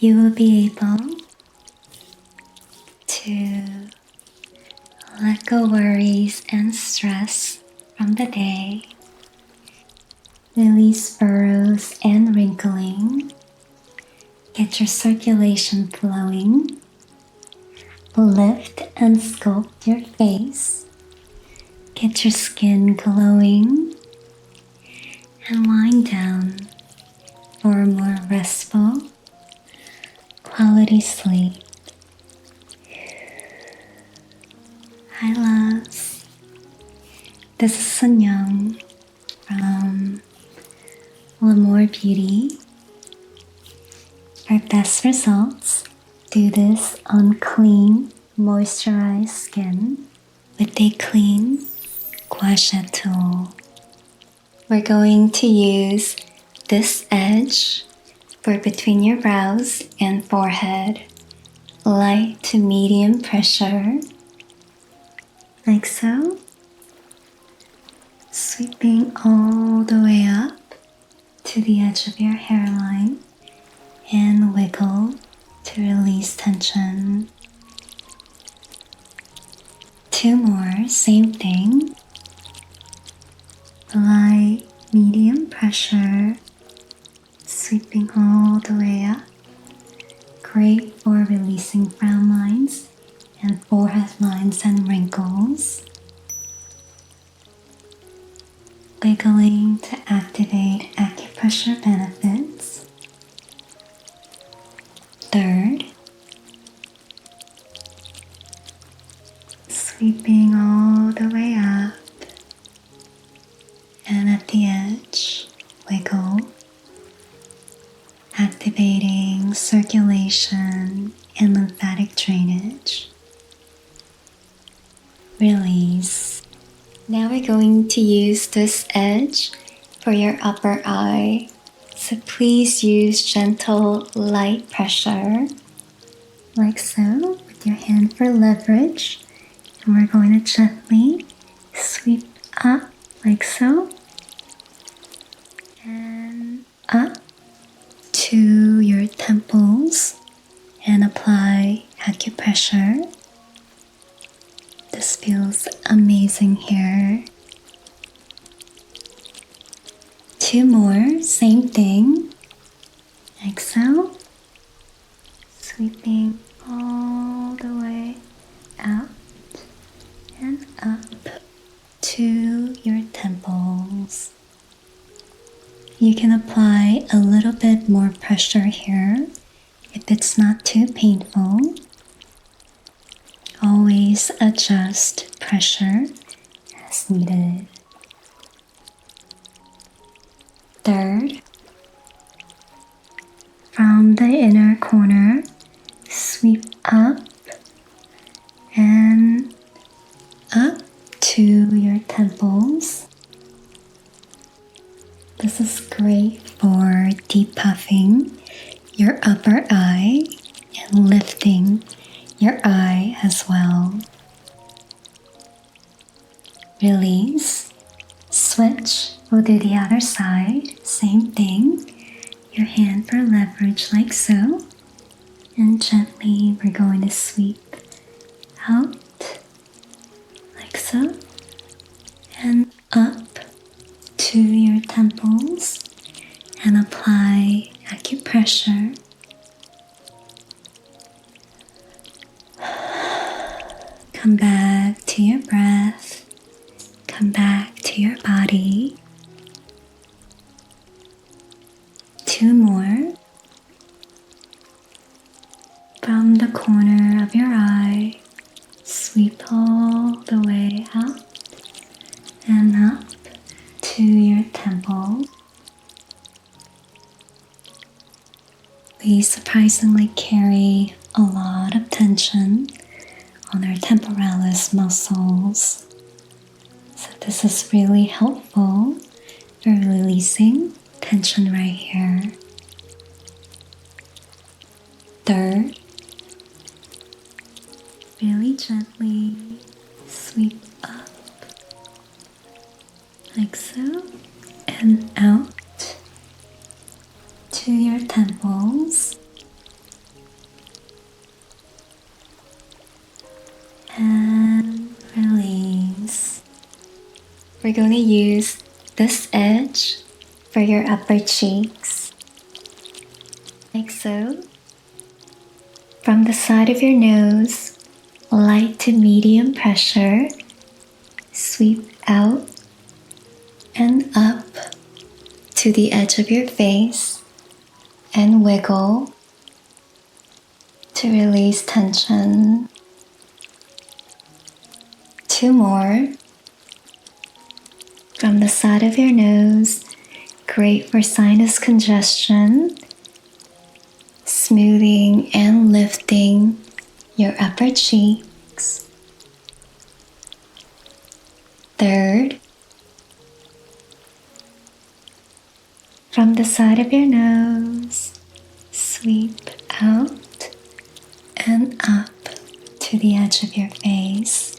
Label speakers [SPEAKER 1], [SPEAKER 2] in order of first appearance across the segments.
[SPEAKER 1] you will be able to let go worries and stress from the day, release furrows and wrinkling, get your circulation flowing, lift and sculpt your face, get your skin glowing, and wind down for a more restful, quality sleep. Hi loves, this is Sinyoung from Lémore Beauty. For best results, do this on clean, moisturized skin with a clean Gua Sha tool. We're going to use this edge for between your brows and forehead, light to medium pressure, like so, sweeping all the way up to the edge of your hairline, and wiggle to release tension. 2 more, same thing. Light, medium pressure, sweeping all the way up. Great for releasing frown lines and forehead lines and wrinkles. Wiggling to activate acupressure benefits. 3rd, sweeping all the way up, and at the edge, wiggle, activating circulation and lymphatic drainage. Release. Now we're going to use this edge for your upper eye. So please use gentle, light pressure, like so, with your hand for leverage. And we're going to gently sweep up, like so, and up to your temples and apply acupressure. This feels amazing here. 2 more, same thing, like so, sweeping all the way out and up to your temples. You can apply a little bit more pressure here if it's not too painful. Always adjust pressure as needed. 3rd, from the inner corner, sweep up and up to your temples. This is great for depuffing your upper eye and lifting your eye as well. Release. Switch. We'll do the other side. Same thing. Your hand for leverage like so. And gently we're going to sweep out like so. And up to your temples and apply acupressure. Come back to your breath. Come back to your body. 2 more. From the corner of your eye, sweep all the way up and up to your temple. We surprisingly carry a lot of tension on our temporalis muscles. So this is really helpful for releasing tension right here. 3rd, really gently sweep up like so and out to your temples. we're going to use this edge for your upper cheeks, like so. From the side of your nose, light to medium pressure, sweep out and up to the edge of your face and wiggle to release tension. 2 more. From the side of your nose, great for sinus congestion, smoothing and lifting your upper cheeks. 3rd, from the side of your nose, sweep out and up to the edge of your face.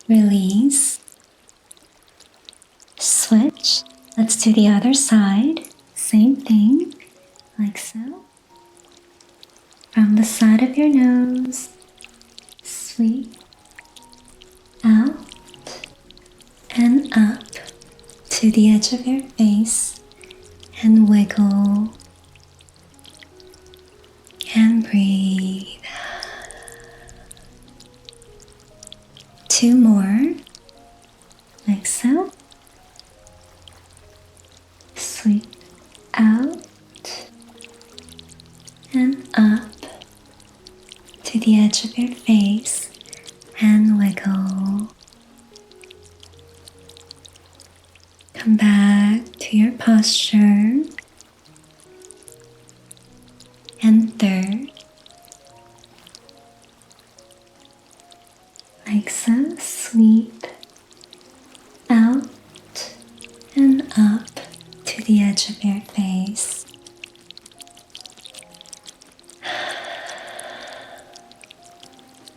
[SPEAKER 1] Release. Switch. Let's do the other side. Same thing, like so. From the side of your nose, sweep out and up to the edge of your face and wiggle and breathe. 2 more, like so. Sweep out and up to the edge of your face and wiggle. Come back to your posture. And 3rd, like so, sweep out and up to the edge of your face.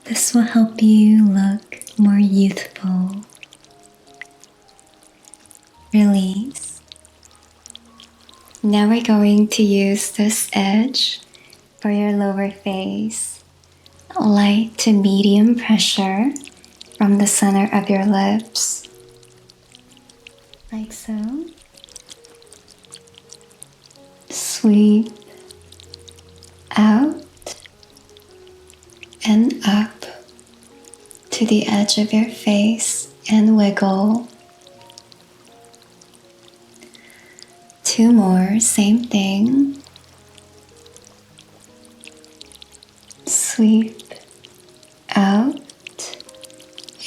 [SPEAKER 1] This will help you look more youthful. Release. Now we're going to use this edge for your lower face. Light to medium pressure from the center of your lips, like so. Sweep out and up to the edge of your face and wiggle. 2 more, same thing. Sweep out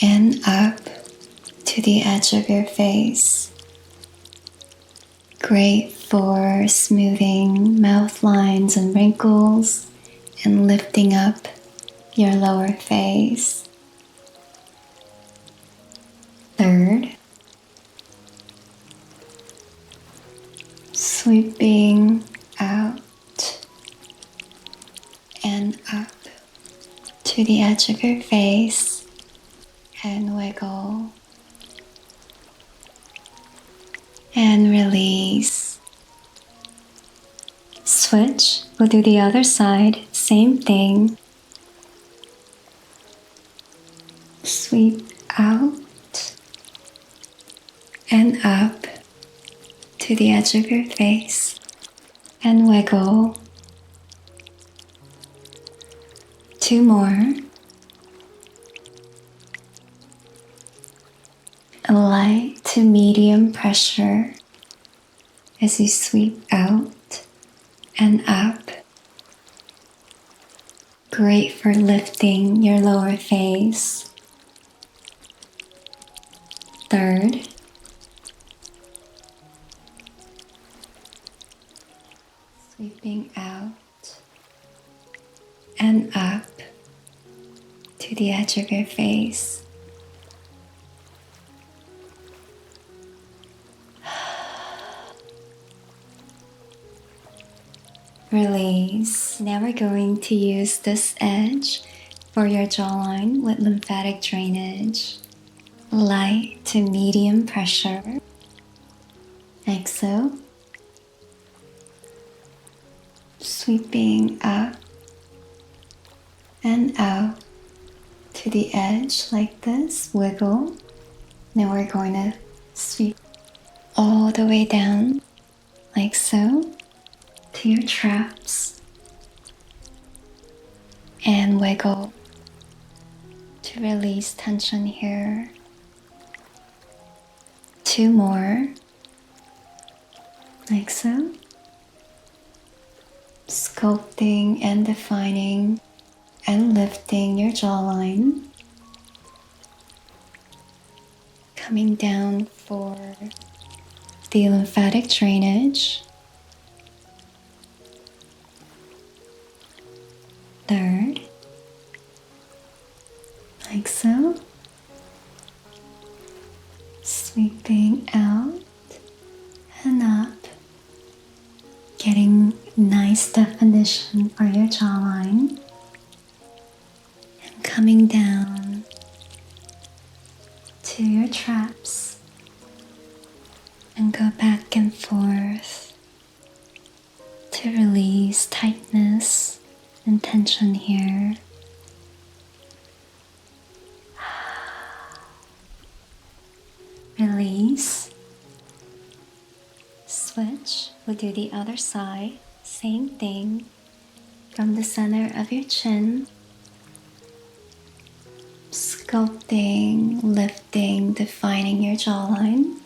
[SPEAKER 1] and up to the edge of your face. Great for smoothing mouth lines and wrinkles and lifting up your lower face. 3rd, sweeping out and up to the edge of your face and wiggle and release. Switch. We'll do the other side. Same thing. Sweep out and up to the edge of your face and wiggle. 2 more. A light to medium pressure as you sweep out and up. Great for lifting your lower face. 3rd, sweeping out and up to the edge of your face. Release. Now we're going to use this edge for your jawline with lymphatic drainage. Light to medium pressure, like so. Sweeping up and out to the edge like this. Wiggle. Now we're going to sweep all the way down like so to your traps and wiggle to release tension here. 2 more like so, sculpting and defining and lifting your jawline, coming down for the lymphatic drainage. 3rd, like so, sweeping out and up, getting nice definition for your jawline, and coming down to your traps and go back and forth to release tightness and tension here. Release. Switch. We'll do the other side. Same thing. From the center of your chin. Sculpting, lifting, defining your jawline.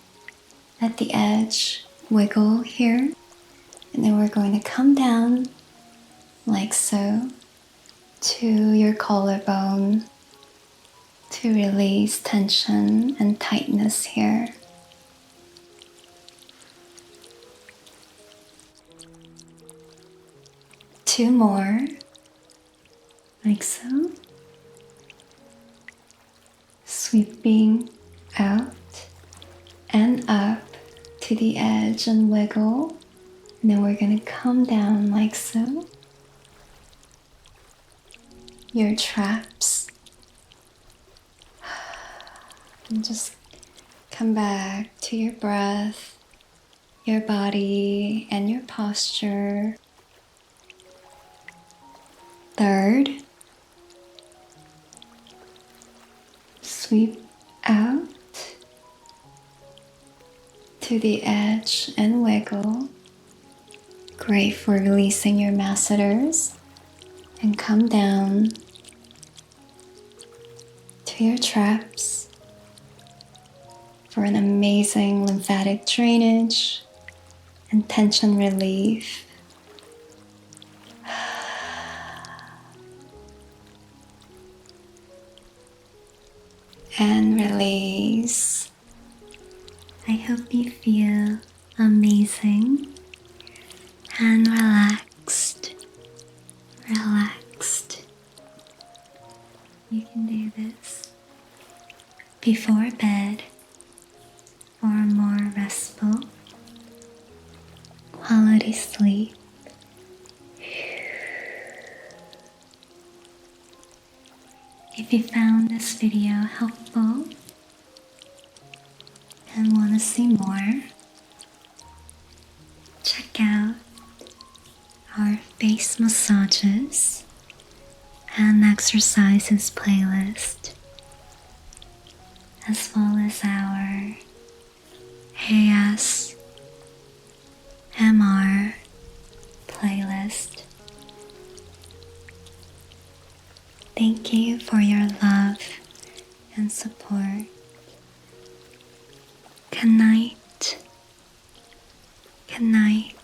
[SPEAKER 1] At the edge, wiggle here. And then we're going to come down like so to your collarbone to release tension and tightness here. Two more, like so. Sweeping out and up to the edge and wiggle. And then we're going to come down like so. Your traps. And just come back to your breath, your body, and your posture. 3rd, sweep out to the edge and wiggle. Great for releasing your masseters. And come down to your traps for an amazing lymphatic drainage and tension relief. And release. I hope you feel amazing and relaxed. Relaxed. You can do this before bed for a more restful quality sleep. If you found this video helpful and want to see more, check out our face massages and exercises playlist, as well as our ASMR playlist. Thank you for your love and support. Good night. Good night.